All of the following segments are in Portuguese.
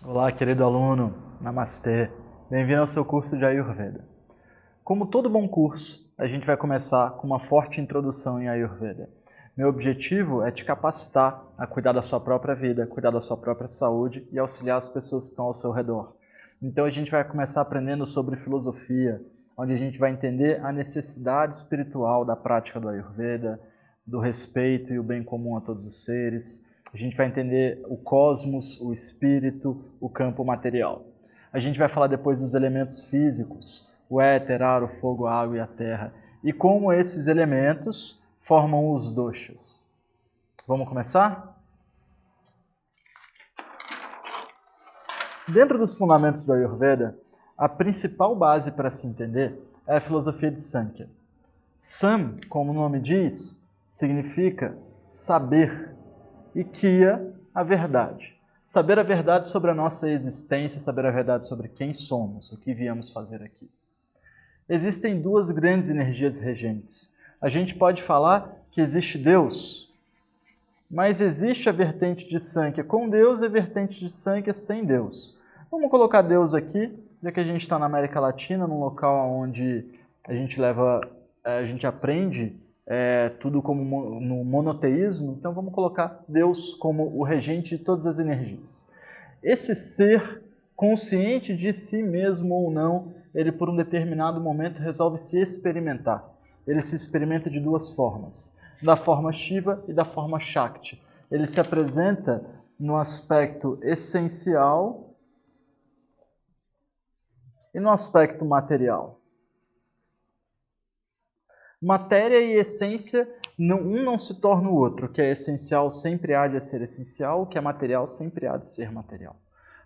Olá, querido aluno. Namastê. Bem-vindo ao seu curso de Ayurveda. Como todo bom curso, a gente vai começar com uma forte introdução em Ayurveda. Meu objetivo é te capacitar a cuidar da sua própria vida, cuidar da sua própria saúde e auxiliar as pessoas que estão ao seu redor. Então a gente vai começar aprendendo sobre filosofia, onde a gente vai entender a necessidade espiritual da prática do Ayurveda, do respeito e o bem comum a todos os seres. A gente vai entender o cosmos, o espírito, o campo material. A gente vai falar depois dos elementos físicos, o éter, ar, o fogo, a água e a terra, e como esses elementos formam os doshas. Vamos começar? Dentro dos fundamentos do Ayurveda, a principal base para se entender é a filosofia de Sankhya. Sam, como o nome diz, significa saber, e Kya, a verdade. Saber a verdade sobre a nossa existência, saber a verdade sobre quem somos, o que viemos fazer aqui. Existem duas grandes energias regentes. A gente pode falar que existe Deus, mas existe a vertente de Sankhya com Deus e a vertente de Sankhya sem Deus. Vamos colocar Deus aqui, já que a gente está na América Latina, num local onde a gente aprende tudo como no monoteísmo, então vamos colocar Deus como o regente de todas as energias. Esse ser, consciente de si mesmo ou não, ele por um determinado momento resolve se experimentar. Ele se experimenta de duas formas, da forma Shiva e da forma Shakti. Ele se apresenta no aspecto essencial e no aspecto material. Matéria e essência, um não se torna o outro. O que é essencial sempre há de ser essencial, o que é material sempre há de ser material.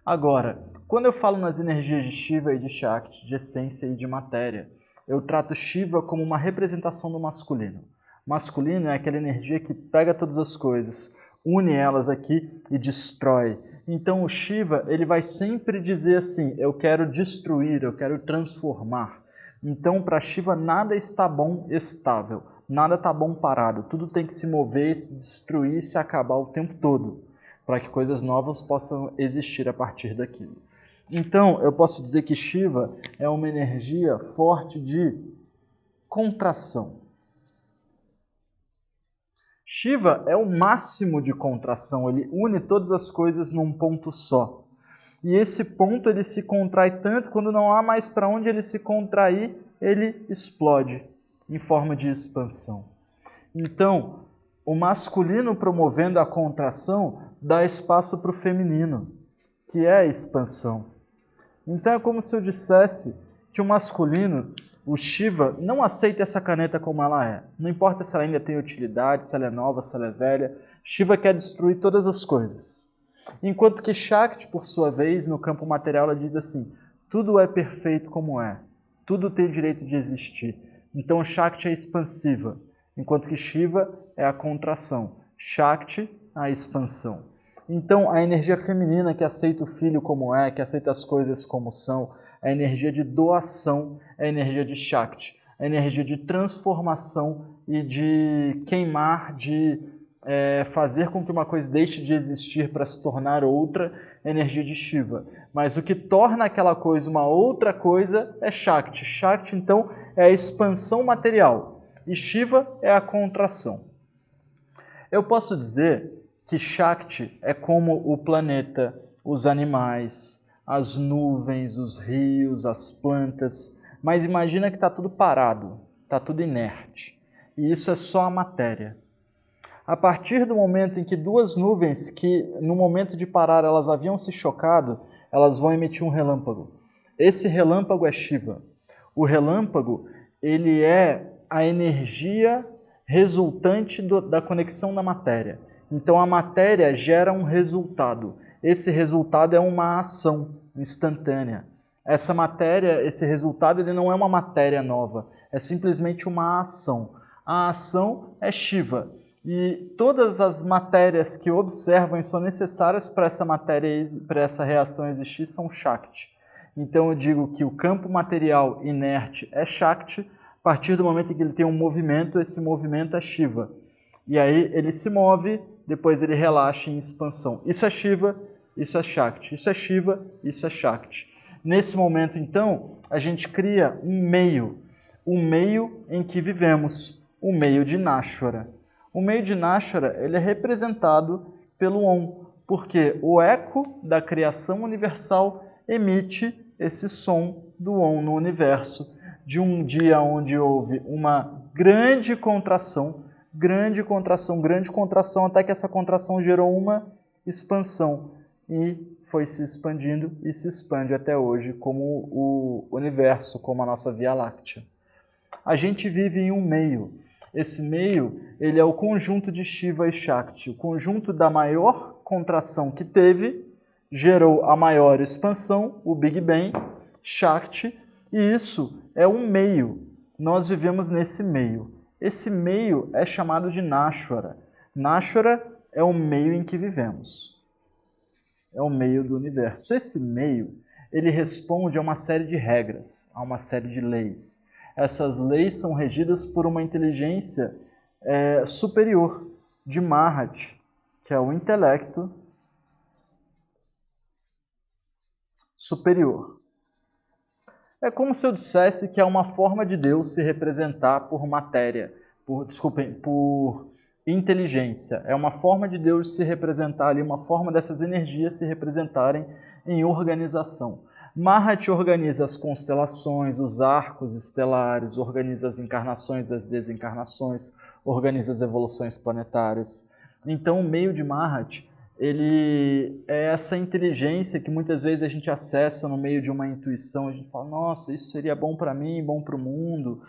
Agora, quando eu falo nas energias de Shiva e de Shakti, de essência e de matéria, eu trato Shiva como uma representação do masculino. Masculino é aquela energia que pega todas as coisas, une elas aqui e destrói. Então o Shiva, ele vai sempre dizer assim, eu quero destruir, eu quero transformar. Então, para Shiva, nada está bom estável, nada está bom parado, tudo tem que se mover, se destruir, se acabar o tempo todo, para que coisas novas possam existir a partir daquilo. Então, eu posso dizer que Shiva é uma energia forte de contração. Shiva é o máximo de contração, ele une todas as coisas num ponto só. E esse ponto ele se contrai tanto, quando não há mais para onde ele se contrair, ele explode em forma de expansão. Então, o masculino promovendo a contração dá espaço para o feminino, que é a expansão. Então é como se eu dissesse que o masculino, o Shiva, não aceita essa caneta como ela é. Não importa se ela ainda tem utilidade, se ela é nova, se ela é velha. Shiva quer destruir todas as coisas. Enquanto que Shakti, por sua vez, no campo material, ela diz assim, tudo é perfeito como é, tudo tem o direito de existir. Então Shakti é expansiva, enquanto que Shiva é a contração, Shakti a expansão. Então a energia feminina que aceita o filho como é, que aceita as coisas como são, a energia de doação é a energia de Shakti, a energia de transformação e de queimar, de fazer com que uma coisa deixe de existir para se tornar outra, é energia de Shiva. Mas o que torna aquela coisa uma outra coisa é Shakti. Shakti, então, é a expansão material e Shiva é a contração. Eu posso dizer que Shakti é como o planeta, os animais, as nuvens, os rios, as plantas, mas imagina que está tudo parado, está tudo inerte. E isso é só a matéria. A partir do momento em que duas nuvens, que no momento de parar elas haviam se chocado, elas vão emitir um relâmpago. Esse relâmpago é Shiva. O relâmpago, ele é a energia resultante da conexão da matéria. Então a matéria gera um resultado. Esse resultado é uma ação instantânea. Essa matéria, esse resultado, ele não é uma matéria nova, é simplesmente uma ação. A ação é Shiva. E todas as matérias que observam e são necessárias para essa matéria, para essa reação existir, são Shakti. Então eu digo que o campo material inerte é Shakti, a partir do momento em que ele tem um movimento, esse movimento é Shiva. E aí ele se move, depois ele relaxa em expansão. Isso é Shiva, isso é Shakti. Isso é Shiva, isso é Shakti. Nesse momento, então, a gente cria um meio em que vivemos, o meio de Nashvara. O meio de Nashvara, ele é representado pelo Om, porque o eco da criação universal emite esse som do Om no universo, de um dia onde houve uma grande contração, até que essa contração gerou uma expansão e foi se expandindo e se expande até hoje como o universo, como a nossa Via Láctea. A gente vive em um meio. Esse meio, ele é o conjunto de Shiva e Shakti. O conjunto da maior contração que teve gerou a maior expansão, o Big Bang, Shakti, e isso é um meio. Nós vivemos nesse meio. Esse meio é chamado de Nashvara. Nashvara é o meio em que vivemos. É o meio do universo. Esse meio, ele responde a uma série de regras, a uma série de leis. Essas leis são regidas por uma inteligência superior, de Mahat, que é o intelecto superior. É como se eu dissesse que é uma forma de Deus se representar por matéria, por inteligência. É uma forma de Deus se representar ali, uma forma dessas energias se representarem em organização. Mahat organiza as constelações, os arcos estelares, organiza as encarnações, as desencarnações, organiza as evoluções planetárias. Então, o meio de Mahat, ele é essa inteligência que muitas vezes a gente acessa no meio de uma intuição, a gente fala, nossa, isso seria bom para mim, bom para o mundo.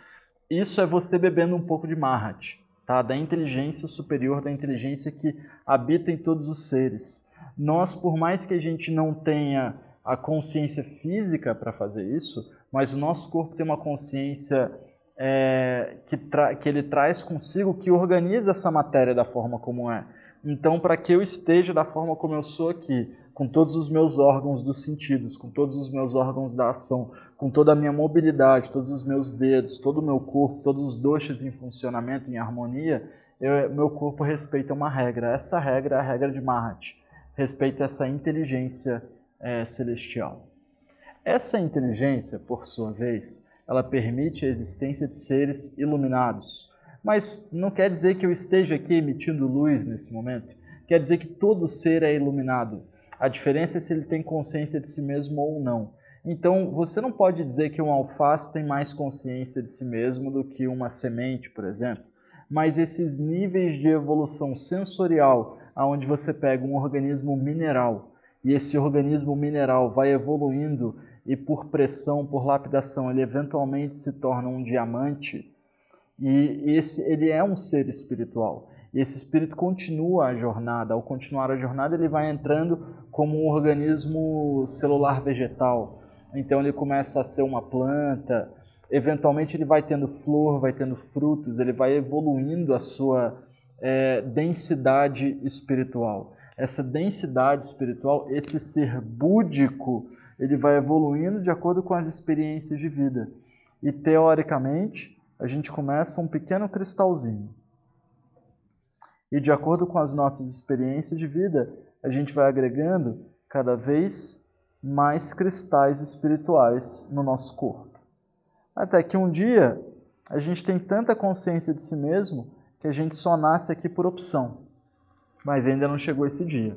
Isso é você bebendo um pouco de Mahat, tá? Da inteligência superior, da inteligência que habita em todos os seres. Nós, por mais que a gente não tenha a consciência física para fazer isso, mas o nosso corpo tem uma consciência que ele traz consigo, que organiza essa matéria da forma como é. Então, para que eu esteja da forma como eu sou aqui, com todos os meus órgãos dos sentidos, com todos os meus órgãos da ação, com toda a minha mobilidade, todos os meus dedos, todo o meu corpo, todos os doshas em funcionamento, em harmonia, meu corpo respeita uma regra. Essa regra é a regra de Mahat. Respeita essa inteligência celestial. Essa inteligência, por sua vez, ela permite a existência de seres iluminados. Mas não quer dizer que eu esteja aqui emitindo luz nesse momento. Quer dizer que todo ser é iluminado. A diferença é se ele tem consciência de si mesmo ou não. Então, você não pode dizer que um alface tem mais consciência de si mesmo do que uma semente, por exemplo. Mas esses níveis de evolução sensorial, onde você pega um organismo mineral, e esse organismo mineral vai evoluindo e por pressão, por lapidação, ele eventualmente se torna um diamante, e ele é um ser espiritual. E esse espírito continua a jornada. Ao continuar a jornada, ele vai entrando como um organismo celular vegetal. Então ele começa a ser uma planta, eventualmente ele vai tendo flor, vai tendo frutos, ele vai evoluindo a sua densidade espiritual. Essa densidade espiritual, esse ser búdico, ele vai evoluindo de acordo com as experiências de vida. E teoricamente, a gente começa um pequeno cristalzinho. E de acordo com as nossas experiências de vida, a gente vai agregando cada vez mais cristais espirituais no nosso corpo. Até que um dia, a gente tem tanta consciência de si mesmo que a gente só nasce aqui por opção. Mas ainda não chegou esse dia.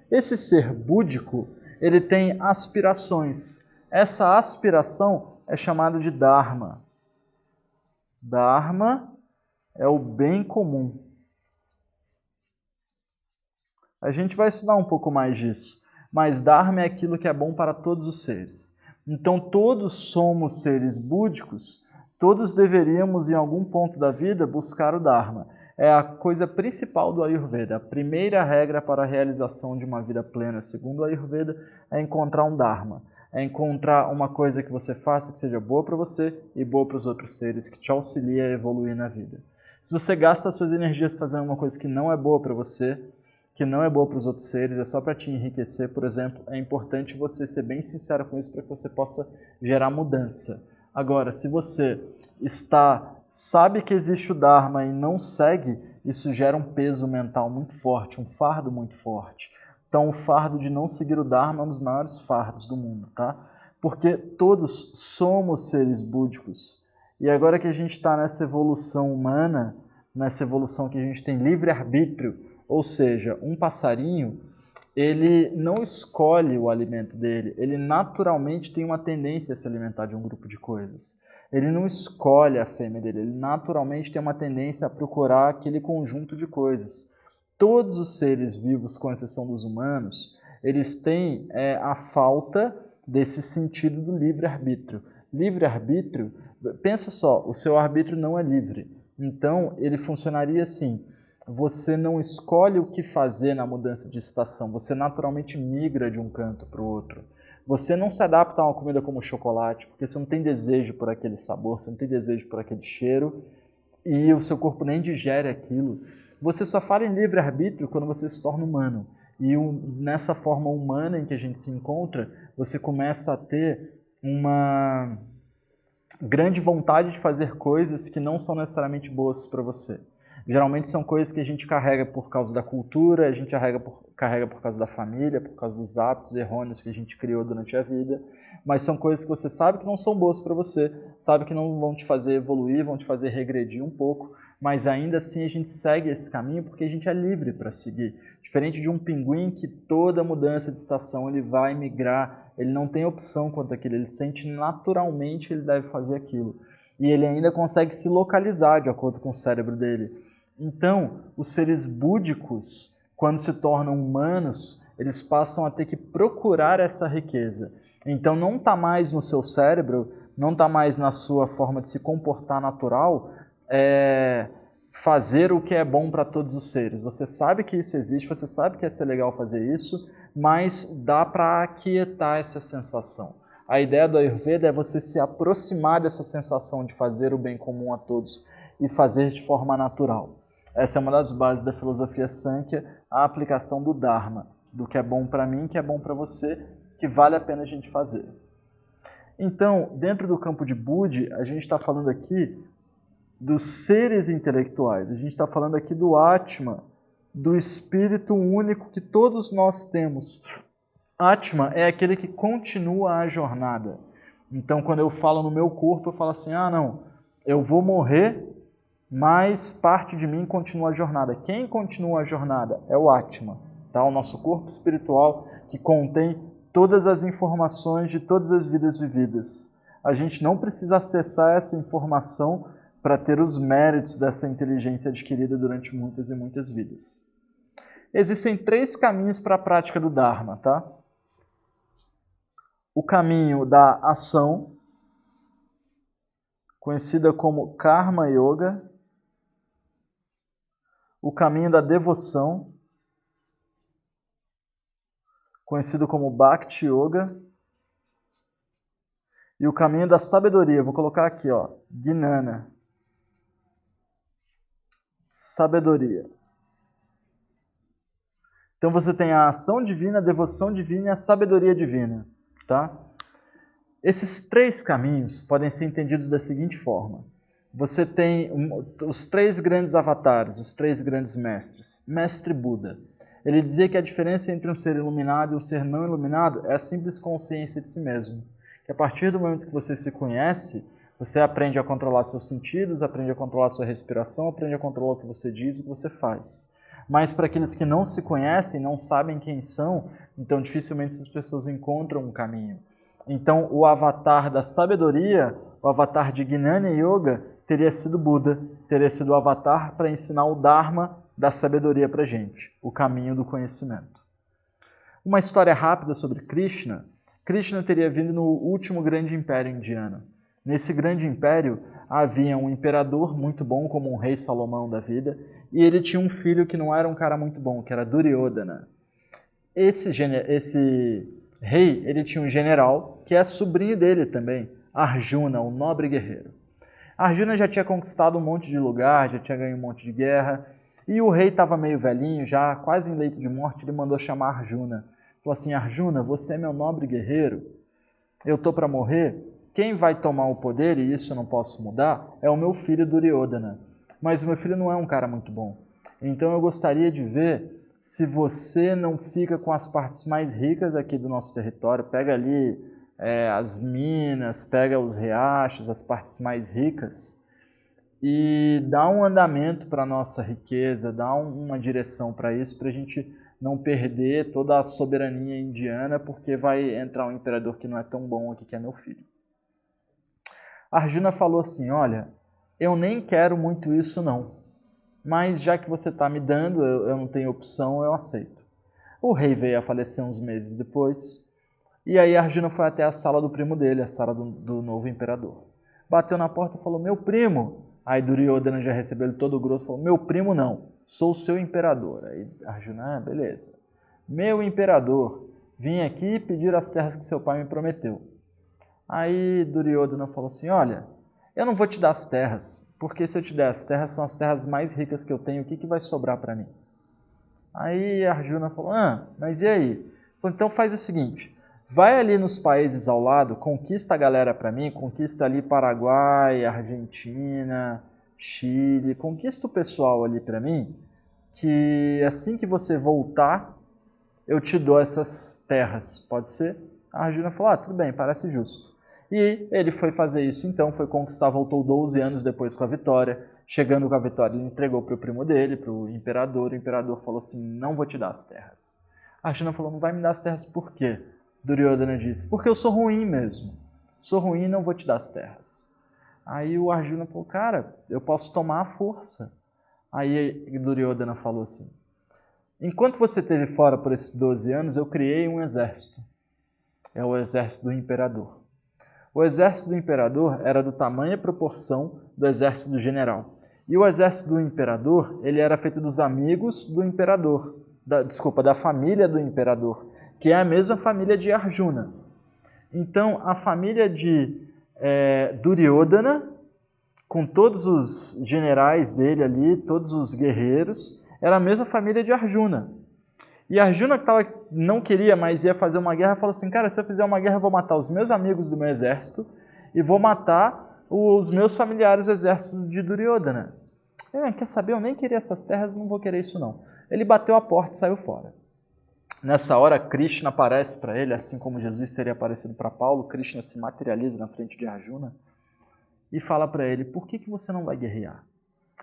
Esse ser búdico, ele tem aspirações. Essa aspiração é chamada de Dharma. Dharma é o bem comum. A gente vai estudar um pouco mais disso, mas Dharma é aquilo que é bom para todos os seres. Então todos somos seres búdicos, todos deveríamos em algum ponto da vida buscar o Dharma. É a coisa principal do Ayurveda. A primeira regra para a realização de uma vida plena, segundo o Ayurveda, é encontrar um Dharma. É encontrar uma coisa que você faça que seja boa para você e boa para os outros seres, que te auxilia a evoluir na vida. Se você gasta as suas energias fazendo uma coisa que não é boa para você, que não é boa para os outros seres, é só para te enriquecer, por exemplo, é importante você ser bem sincero com isso para que você possa gerar mudança. Agora, se você sabe que existe o Dharma e não segue, isso gera um peso mental muito forte, um fardo muito forte. Então, o fardo de não seguir o Dharma é um dos maiores fardos do mundo, tá? Porque todos somos seres búdicos. E agora que a gente está nessa evolução humana, nessa evolução que a gente tem livre-arbítrio, ou seja, um passarinho, ele não escolhe o alimento dele, ele naturalmente tem uma tendência a se alimentar de um grupo de coisas. Ele não escolhe a fêmea dele, ele naturalmente tem uma tendência a procurar aquele conjunto de coisas. Todos os seres vivos, com exceção dos humanos, eles têm a falta desse sentido do livre-arbítrio. Livre-arbítrio, pensa só, o seu arbítrio não é livre. Então, ele funcionaria assim: você não escolhe o que fazer na mudança de estação, você naturalmente migra de um canto para o outro. Você não se adapta a uma comida como chocolate, porque você não tem desejo por aquele sabor, você não tem desejo por aquele cheiro, e o seu corpo nem digere aquilo. Você só fala em livre-arbítrio quando você se torna humano. E nessa forma humana em que a gente se encontra, você começa a ter uma grande vontade de fazer coisas que não são necessariamente boas para você. Geralmente são coisas que a gente carrega por causa da cultura, a gente carrega por causa da família, por causa dos hábitos errôneos que a gente criou durante a vida, mas são coisas que você sabe que não são boas para você, sabe que não vão te fazer evoluir, vão te fazer regredir um pouco, mas ainda assim a gente segue esse caminho porque a gente é livre para seguir. Diferente de um pinguim que toda mudança de estação ele vai migrar, ele não tem opção quanto àquilo, ele sente naturalmente que ele deve fazer aquilo. E ele ainda consegue se localizar de acordo com o cérebro dele. Então, os seres búdicos, quando se tornam humanos, eles passam a ter que procurar essa riqueza. Então, não está mais no seu cérebro, não está mais na sua forma de se comportar natural, fazer o que é bom para todos os seres. Você sabe que isso existe, você sabe que ia ser legal fazer isso, mas dá para aquietar essa sensação. A ideia do Ayurveda é você se aproximar dessa sensação de fazer o bem comum a todos e fazer de forma natural. Essa é uma das bases da filosofia Sankhya, a aplicação do Dharma, do que é bom para mim, que é bom para você, que vale a pena a gente fazer. Então, dentro do campo de Budi, a gente está falando aqui dos seres intelectuais, a gente está falando aqui do Atma, do espírito único que todos nós temos. Atma é aquele que continua a jornada. Então, quando eu falo no meu corpo, eu falo assim, não, eu vou morrer, mas parte de mim continua a jornada. Quem continua a jornada é o Atma, tá? O nosso corpo espiritual que contém todas as informações de todas as vidas vividas. A gente não precisa acessar essa informação para ter os méritos dessa inteligência adquirida durante muitas e muitas vidas. Existem 3 caminhos para a prática do Dharma, tá? O caminho da ação, conhecida como Karma Yoga. O caminho da devoção, conhecido como Bhakti Yoga. E o caminho da sabedoria, vou colocar aqui, Gnana. Sabedoria. Então você tem a ação divina, a devoção divina e a sabedoria divina. Tá? Esses 3 caminhos podem ser entendidos da seguinte forma. Você tem os 3 grandes avatares, os 3 grandes mestres. Mestre Buda. Ele dizia que a diferença entre um ser iluminado e um ser não iluminado é a simples consciência de si mesmo. Que a partir do momento que você se conhece, você aprende a controlar seus sentidos, aprende a controlar sua respiração, aprende a controlar o que você diz e o que você faz. Mas para aqueles que não se conhecem, não sabem quem são, então dificilmente essas pessoas encontram um caminho. Então o avatar da sabedoria, o avatar de Gnana Yoga, teria sido Buda, teria sido o avatar para ensinar o Dharma da sabedoria para a gente, o caminho do conhecimento. Uma história rápida sobre Krishna. Krishna teria vindo no último grande império indiano. Nesse grande império havia um imperador muito bom, como um rei Salomão da vida, e ele tinha um filho que não era um cara muito bom, que era Duryodhana. Esse rei, ele tinha um general, que é sobrinho dele também, Arjuna, o nobre guerreiro. Arjuna já tinha conquistado um monte de lugar, já tinha ganho um monte de guerra, e o rei estava meio velhinho, já quase em leito de morte, ele mandou chamar Arjuna. Falou assim, Arjuna, você é meu nobre guerreiro, eu estou para morrer, quem vai tomar o poder, e isso eu não posso mudar, é o meu filho Duryodhana. Mas o meu filho não é um cara muito bom. Então eu gostaria de ver se você não fica com as partes mais ricas aqui do nosso território, pega ali as minas, pega os riachos, as partes mais ricas, e dá um andamento para a nossa riqueza, dá uma direção para isso, para a gente não perder toda a soberania indiana, porque vai entrar um imperador que não é tão bom aqui, que é meu filho. Arjuna falou assim, olha, eu nem quero muito isso não, mas já que você está me dando, eu não tenho opção, eu aceito. O rei veio a falecer uns meses depois, e aí Arjuna foi até a sala do primo dele, a sala do novo imperador. Bateu na porta e falou, meu primo. Aí Duryodhana já recebeu ele todo grosso e falou, meu primo não, sou o seu imperador. Aí Arjuna, beleza. Meu imperador, vim aqui pedir as terras que seu pai me prometeu. Aí Duryodhana falou assim, olha, eu não vou te dar as terras, porque se eu te der as terras, são as terras mais ricas que eu tenho, o que vai sobrar para mim? Aí Arjuna falou, mas e aí? Falei, então faz o seguinte, vai ali nos países ao lado, conquista a galera para mim, conquista ali Paraguai, Argentina, Chile, conquista o pessoal ali para mim, que assim que você voltar, eu te dou essas terras, pode ser? A Arjuna falou, tudo bem, parece justo. E ele foi fazer isso então, foi conquistar, voltou 12 anos depois com a vitória. Chegando com a vitória, ele entregou para o primo dele, para o imperador falou assim, não vou te dar as terras. A Arjuna falou, não vai me dar as terras por quê? Duryodhana disse, porque eu sou ruim mesmo. Sou ruim e não vou te dar as terras. Aí o Arjuna falou, cara, eu posso tomar a força. Aí Duryodhana falou assim, enquanto você esteve fora por esses 12 anos, eu criei um exército. É o exército do imperador. O exército do imperador era do tamanho e proporção do exército do general. E o exército do imperador, ele era feito dos amigos do imperador, da família do imperador, que é a mesma família de Arjuna. Então, a família de Duryodhana, com todos os generais dele ali, todos os guerreiros, era a mesma família de Arjuna. E Arjuna, que não queria mais ia fazer uma guerra, falou assim, cara, se eu fizer uma guerra, eu vou matar os meus amigos do meu exército e vou matar os meus familiares do exército de Duryodhana. Quer saber, eu nem queria essas terras, não vou querer isso não. Ele bateu a porta e saiu fora. Nessa hora, Krishna aparece para ele, assim como Jesus teria aparecido para Paulo, Krishna se materializa na frente de Arjuna e fala para ele, por que você não vai guerrear?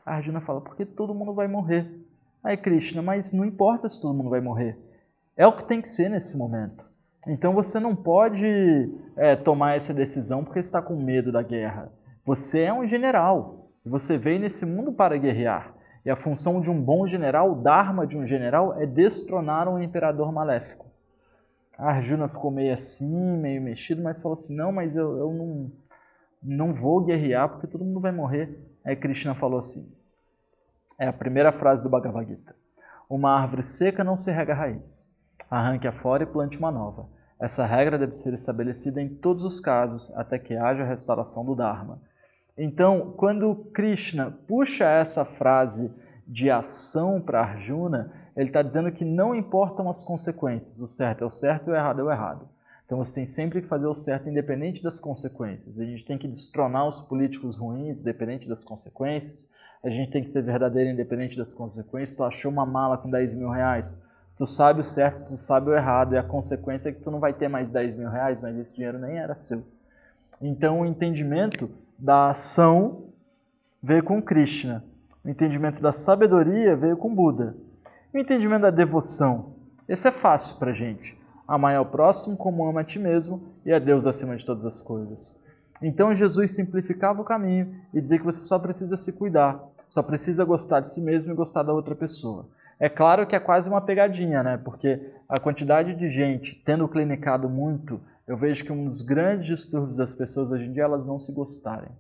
A Arjuna fala, porque todo mundo vai morrer. Aí Krishna, mas não importa se todo mundo vai morrer. É o que tem que ser nesse momento. Então você não pode tomar essa decisão porque está com medo da guerra. Você é um general. E você veio nesse mundo para guerrear. E a função de um bom general, o dharma de um general, é destronar um imperador maléfico. A Arjuna ficou meio assim, meio mexido, mas falou assim, não, mas eu não vou guerrear porque todo mundo vai morrer. Aí Krishna falou assim, é a primeira frase do Bhagavad Gita. Uma árvore seca não se rega a raiz. Arranque a fora e plante uma nova. Essa regra deve ser estabelecida em todos os casos, até que haja a restauração do Dharma. Então, quando Krishna puxa essa frase de ação para Arjuna, ele está dizendo que não importam as consequências. O certo é o certo e o errado é o errado. Então você tem sempre que fazer o certo independente das consequências. A gente tem que destronar os políticos ruins independente das consequências. A gente tem que ser verdadeiro independente das consequências. Tu achou uma mala com 10 mil reais, tu sabe o certo, tu sabe o errado, e a consequência é que tu não vai ter mais 10 mil reais, mas esse dinheiro nem era seu. Então o entendimento da ação veio com Krishna, o entendimento da sabedoria veio com Buda. O entendimento da devoção, esse é fácil pra gente. Amar ao próximo como ama a ti mesmo e a Deus acima de todas as coisas. Então Jesus simplificava o caminho e dizia que você só precisa se cuidar, só precisa gostar de si mesmo e gostar da outra pessoa. É claro que é quase uma pegadinha, né? Porque a quantidade de gente tendo clinicado muito, eu vejo que um dos grandes distúrbios das pessoas hoje em dia é elas não se gostarem.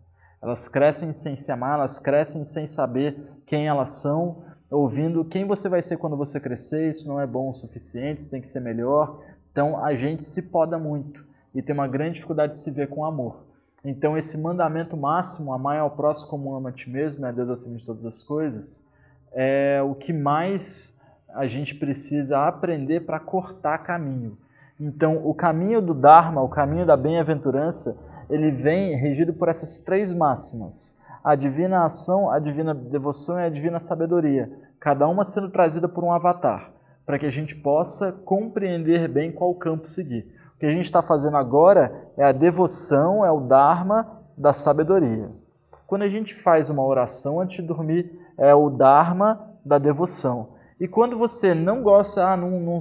Elas crescem sem se amar, elas crescem sem saber quem elas são, ouvindo quem você vai ser quando você crescer, isso não é bom o suficiente, isso tem que ser melhor. Então a gente se poda muito e tem uma grande dificuldade de se ver com amor. Então esse mandamento máximo, amar ao próximo como ama a ti mesmo, é Deus acima de todas as coisas, é o que mais a gente precisa aprender para cortar caminho. Então o caminho do Dharma, o caminho da bem-aventurança, ele vem regido por essas três máximas. A divina ação, a divina devoção e a divina sabedoria, cada uma sendo trazida por um avatar. para que a gente possa compreender bem qual campo seguir. O que a gente está fazendo agora é a devoção, é o Dharma da sabedoria. Quando a gente faz uma oração antes de dormir, é o Dharma da devoção. E quando você não gosta, não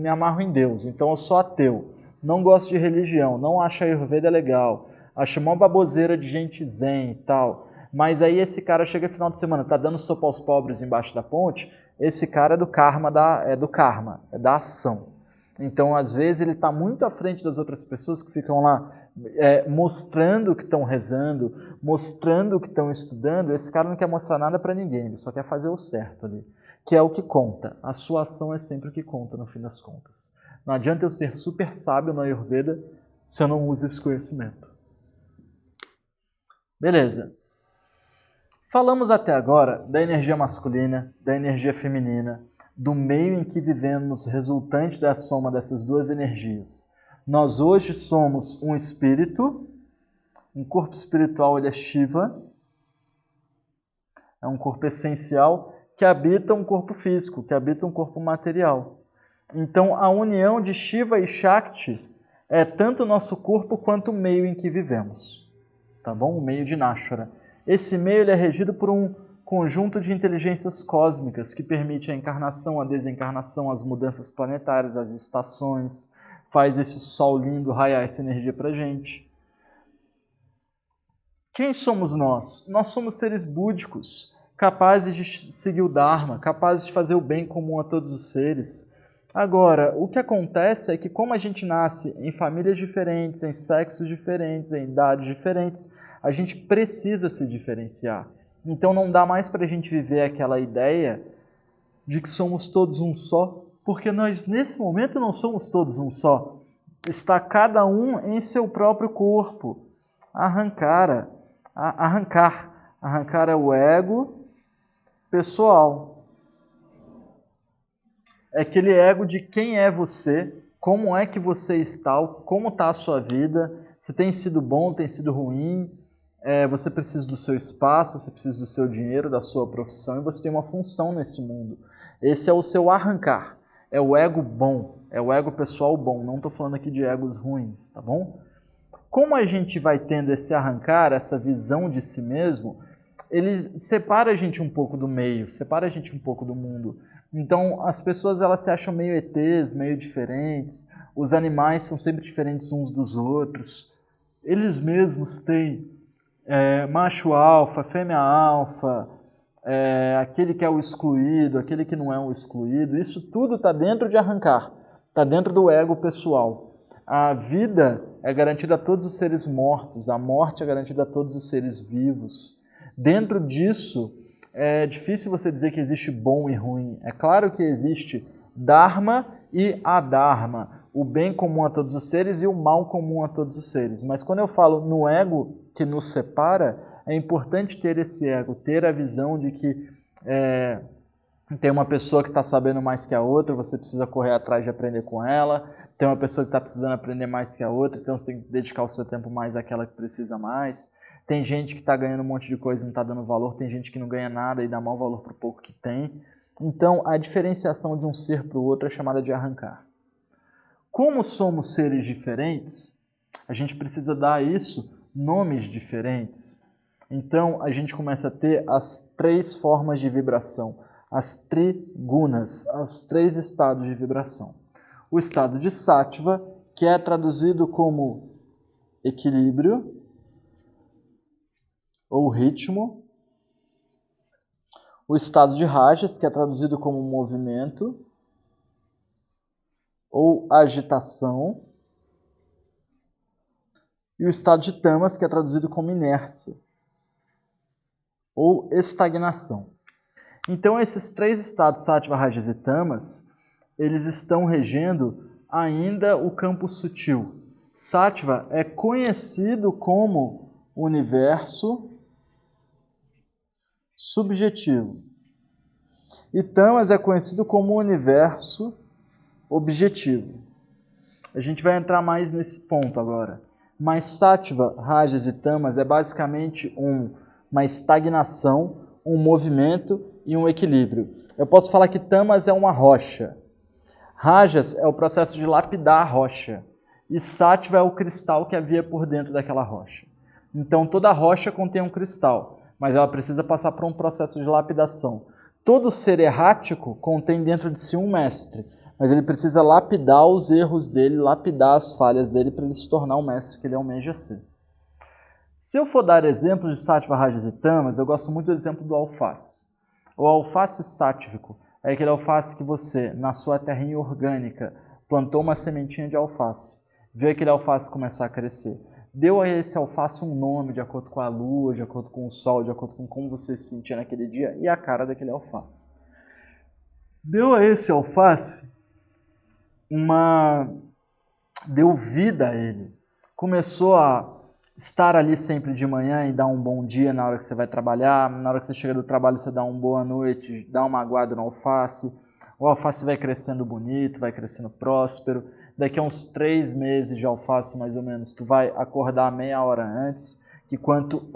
me amarro em Deus, então eu sou ateu, não gosto de religião, não acho a Ayurveda legal, acho uma baboseira de gente zen e tal, mas aí esse cara chega no final de semana, tá dando sopa aos pobres embaixo da ponte, esse cara é do karma, é da ação. Então, às vezes, ele está muito à frente das outras pessoas que ficam lá mostrando que estão rezando, mostrando que estão estudando. Esse cara não quer mostrar nada para ninguém, ele só quer fazer o certo ali, que é o que conta. A sua ação é sempre o que conta, no fim das contas. Não adianta eu ser super sábio na Ayurveda se eu não uso esse conhecimento. Beleza. Falamos até agora da energia masculina, da energia feminina, do meio em que vivemos resultante da soma dessas duas energias. Nós hoje somos um espírito, um corpo espiritual, ele é Shiva, é um corpo essencial que habita um corpo físico, que habita um corpo material. Então, a união de Shiva e Shakti é tanto o nosso corpo quanto o meio em que vivemos, tá bom? O meio de Nashvara. Esse meio ele é regido por um conjunto de inteligências cósmicas que permite a encarnação, a desencarnação, as mudanças planetárias, as estações, faz esse sol lindo raiar essa energia para a gente. Quem somos nós? Nós somos seres búdicos, capazes de seguir o Dharma, capazes de fazer o bem comum a todos os seres. Agora, o que acontece é que como a gente nasce em famílias diferentes, em sexos diferentes, em idades diferentes, a gente precisa se diferenciar. Então não dá mais para a gente viver aquela ideia de que somos todos um só, porque nós nesse momento não somos todos um só. Está cada um em seu próprio corpo. Arrancar é o ego pessoal. É aquele ego de quem é você, como é que você está, como está a sua vida, se tem sido bom, tem sido ruim, você precisa do seu espaço, você precisa do seu dinheiro, da sua profissão, e você tem uma função nesse mundo. Esse é o seu arrancar, é o ego bom, é o ego pessoal bom, não estou falando aqui de egos ruins, tá bom? Como a gente vai tendo esse arrancar, essa visão de si mesmo, ele separa a gente um pouco do meio, separa a gente um pouco do mundo. Então, as pessoas elas se acham meio ETs, meio diferentes, os animais são sempre diferentes uns dos outros, eles mesmos têm macho alfa, fêmea alfa, aquele que é o excluído, aquele que não é o excluído, isso tudo está dentro de arrancar, está dentro do ego pessoal. A vida é garantida a todos os seres mortos, a morte é garantida a todos os seres vivos. Dentro disso, é difícil você dizer que existe bom e ruim. É claro que existe Dharma e Adharma, o bem comum a todos os seres e o mal comum a todos os seres. Mas quando eu falo no ego que nos separa, é importante ter esse ego, ter a visão de que tem uma pessoa que está sabendo mais que a outra, você precisa correr atrás de aprender com ela, tem uma pessoa que está precisando aprender mais que a outra, então você tem que dedicar o seu tempo mais àquela que precisa mais. Tem gente que está ganhando um monte de coisa e não está dando valor, tem gente que não ganha nada e dá mau valor para o pouco que tem. Então, a diferenciação de um ser para o outro é chamada de arrancar. Como somos seres diferentes, a gente precisa dar a isso nomes diferentes. Então, a gente começa a ter as 3 formas de vibração, as trigunas, os 3 estados de vibração. O estado de Sattva, que é traduzido como equilíbrio ou ritmo. O estado de Rajas, que é traduzido como movimento ou agitação. E o estado de Tamas, que é traduzido como inércia ou estagnação. Então, esses 3 estados, Sattva, Rajas e Tamas, eles estão regendo ainda o campo sutil. Sattva é conhecido como universo subjetivo. E Tamas é conhecido como universo objetivo. A gente vai entrar mais nesse ponto agora. Mas Sattva, Rajas e Tamas é basicamente uma estagnação, um movimento e um equilíbrio. Eu posso falar que Tamas é uma rocha. Rajas é o processo de lapidar a rocha. E Sattva é o cristal que havia por dentro daquela rocha. Então toda rocha contém um cristal, mas ela precisa passar por um processo de lapidação. Todo ser errático contém dentro de si um mestre, mas ele precisa lapidar os erros dele, lapidar as falhas dele para ele se tornar o mestre que ele almeja ser. Se eu for dar exemplos de Sattva, Rajas e Tamas, eu gosto muito do exemplo do alface. O alface sátvico é aquele alface que você, na sua terrinha orgânica, plantou uma sementinha de alface, vê aquele alface começar a crescer. Deu a esse alface um nome de acordo com a lua, de acordo com o sol, de acordo com como você se sentia naquele dia e a cara daquele alface. Deu a esse alface deu vida a ele. Começou a estar ali sempre de manhã e dar um bom dia na hora que você vai trabalhar, na hora que você chega do trabalho você dá uma boa noite, dá uma aguada no alface, o alface vai crescendo bonito, vai crescendo próspero, daqui a uns 3 meses de alface mais ou menos, tu vai acordar meia hora antes, que quanto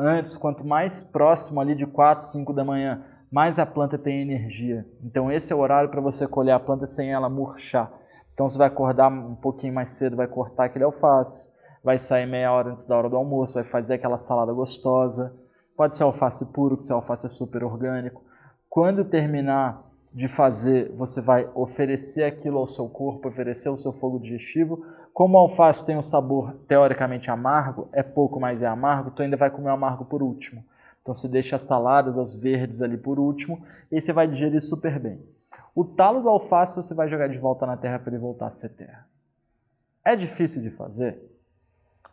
mais próximo ali de 4, 5 da manhã, mais a planta tem energia. Então esse é o horário para você colher a planta sem ela murchar. Então você vai acordar um pouquinho mais cedo, vai cortar aquele alface, vai sair meia hora antes da hora do almoço, vai fazer aquela salada gostosa. Pode ser alface puro, que seu alface é super orgânico. Quando terminar de fazer, você vai oferecer aquilo ao seu corpo, oferecer o seu fogo digestivo. Como o alface tem um sabor teoricamente amargo, é pouco, mas é amargo, tu ainda vai comer o amargo por último. Então você deixa as saladas, as verdes ali por último, e aí você vai digerir super bem. O talo do alface você vai jogar de volta na terra para ele voltar a ser terra. É difícil de fazer?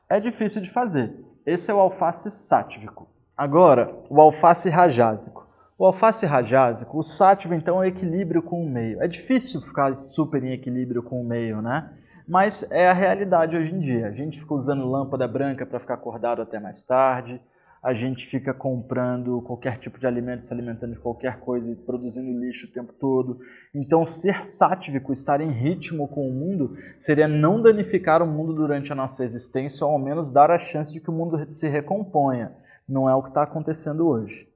É difícil de fazer. Esse é o alface sátvico. Agora, o alface rajásico. O alface rajásico, o sáttva então é o equilíbrio com o meio. É difícil ficar super em equilíbrio com o meio, né? Mas é a realidade hoje em dia. A gente fica usando lâmpada branca para ficar acordado até mais tarde. A gente fica comprando qualquer tipo de alimento, se alimentando de qualquer coisa e produzindo lixo o tempo todo. Então, ser sátvico, estar em ritmo com o mundo, seria não danificar o mundo durante a nossa existência, ou ao menos dar a chance de que o mundo se recomponha. Não é o que está acontecendo hoje.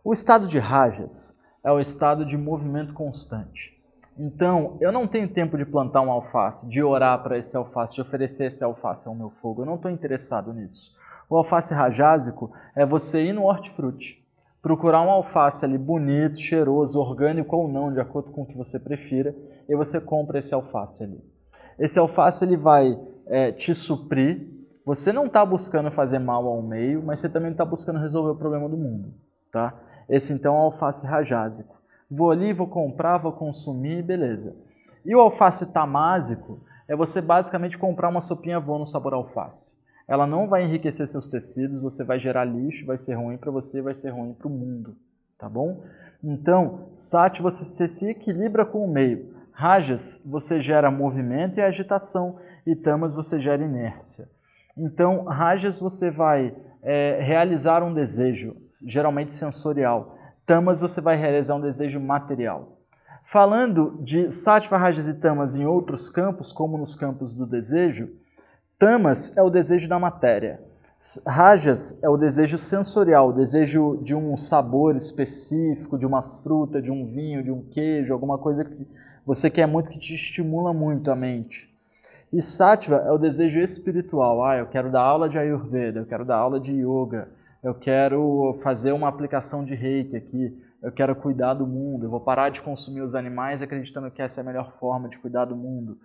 O estado de rajas é o estado de movimento constante. Então, eu não tenho tempo de plantar um alface, de orar para esse alface, de oferecer esse alface ao meu fogo. Eu não estou interessado nisso. O alface rajásico é você ir no hortifruti, procurar um alface ali bonito, cheiroso, orgânico ou não, de acordo com o que você prefira, e você compra esse alface ali. Esse alface ele vai te suprir. Você não está buscando fazer mal ao meio, mas você também está buscando resolver o problema do mundo. Tá? Esse então é o alface rajásico. Vou ali, vou comprar, vou consumir, beleza. E o alface tamásico é você basicamente comprar uma sopinha avô no sabor alface. Ela não vai enriquecer seus tecidos, você vai gerar lixo, vai ser ruim para você, vai ser ruim para o mundo, tá bom? Então, Sattva você se equilibra com o meio. Rajas você gera movimento e agitação, e Tamas você gera inércia. Então, Rajas você vai realizar um desejo, geralmente sensorial. Tamas você vai realizar um desejo material. Falando de Sattva, Rajas e Tamas em outros campos, como nos campos do desejo, Tamas é o desejo da matéria. Rajas é o desejo sensorial, o desejo de um sabor específico, de uma fruta, de um vinho, de um queijo, alguma coisa que você quer muito, que te estimula muito a mente. E Sattva é o desejo espiritual. Eu quero dar aula de Ayurveda, eu quero dar aula de Yoga, eu quero fazer uma aplicação de Reiki aqui, eu quero cuidar do mundo, eu vou parar de consumir os animais acreditando que essa é a melhor forma de cuidar do mundo.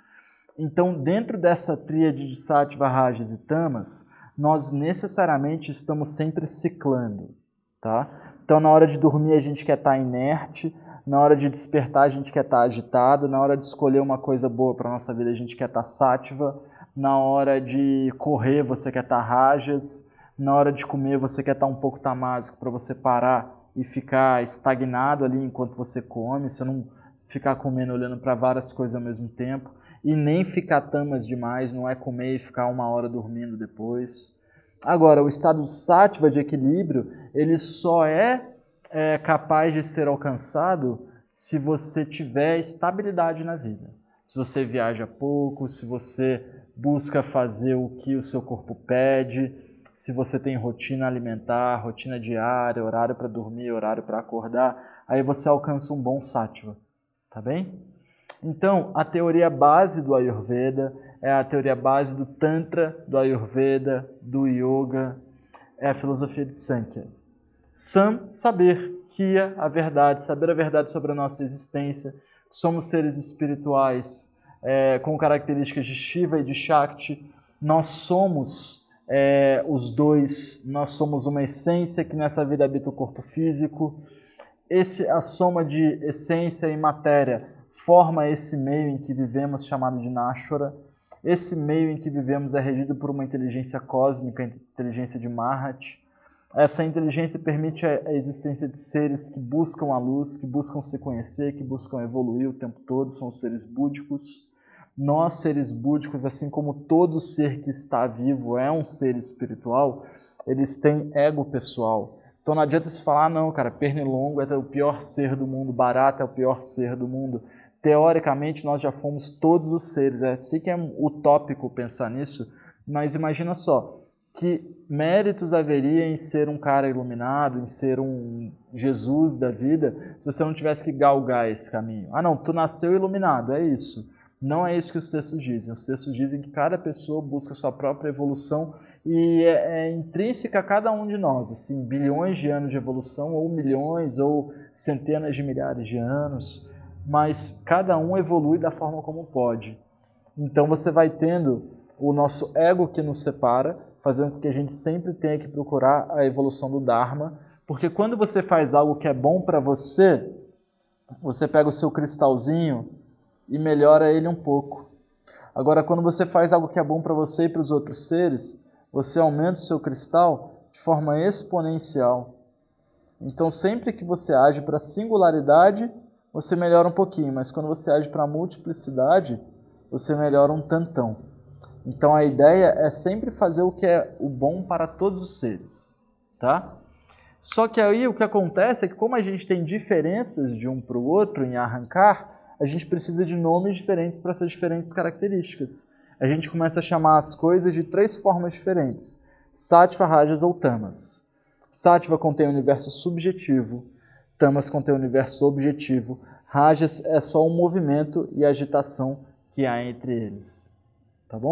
Então, dentro dessa tríade de Sattva, Rajas e Tamas, nós necessariamente estamos sempre ciclando, tá? Então, na hora de dormir a gente quer estar inerte, na hora de despertar a gente quer estar agitado, na hora de escolher uma coisa boa para a nossa vida a gente quer estar Sattva, na hora de correr você quer estar Rajas, na hora de comer você quer estar um pouco tamásico para você parar e ficar estagnado ali enquanto você come, você não ficar comendo olhando para várias coisas ao mesmo tempo. E nem ficar tamas demais, não é comer e ficar 1 hora dormindo depois. Agora, o estado Sattva de equilíbrio, ele só é capaz de ser alcançado se você tiver estabilidade na vida. Se você viaja pouco, se você busca fazer o que o seu corpo pede, se você tem rotina alimentar, rotina diária, horário para dormir, horário para acordar, aí você alcança um bom Sattva, tá bem? Então, a teoria base do Ayurveda é a teoria base do Tantra, do Ayurveda, do Yoga, é a filosofia de Sankhya. Sam, saber, Kya, a verdade, saber a verdade sobre a nossa existência, somos seres espirituais com características de Shiva e de Shakti, nós somos os dois, nós somos uma essência que nessa vida habita o corpo físico, a soma de essência e matéria forma esse meio em que vivemos chamado de Nashvara. Esse meio em que vivemos é regido por uma inteligência cósmica, a inteligência de Mahat. Essa inteligência permite a existência de seres que buscam a luz, que buscam se conhecer, que buscam evoluir o tempo todo, são os seres búdicos. Nós, seres búdicos, assim como todo ser que está vivo é um ser espiritual, eles têm ego pessoal. Então não adianta se falar, não, cara, pernilongo é o pior ser do mundo, barata é o pior ser do mundo. Teoricamente, nós já fomos todos os seres. Eu sei que é utópico pensar nisso, mas imagina só, que méritos haveria em ser um cara iluminado, em ser um Jesus da vida, se você não tivesse que galgar esse caminho. Ah não, tu nasceu iluminado, é isso. Não é isso que os textos dizem. Os textos dizem que cada pessoa busca a sua própria evolução e é intrínseca a cada um de nós, assim, bilhões de anos de evolução, ou milhões, ou centenas de milhares de anos, mas cada um evolui da forma como pode. Então você vai tendo o nosso ego que nos separa, fazendo com que a gente sempre tenha que procurar a evolução do Dharma, porque quando você faz algo que é bom para você, você pega o seu cristalzinho e melhora ele um pouco. Agora, quando você faz algo que é bom para você e para os outros seres, você aumenta o seu cristal de forma exponencial. Então, sempre que você age para a singularidade, você melhora um pouquinho, mas quando você age para a multiplicidade, você melhora um tantão. Então, a ideia é sempre fazer o que é o bom para todos os seres, tá? Só que aí o que acontece é que como a gente tem diferenças de um para o outro em arrancar, a gente precisa de nomes diferentes para essas diferentes características. A gente começa a chamar as coisas de 3 formas diferentes: Sattva, Rajas ou Tamas. Sattva contém o universo subjetivo, Tamas contém o universo objetivo, Rajas é só um movimento e agitação que há entre eles.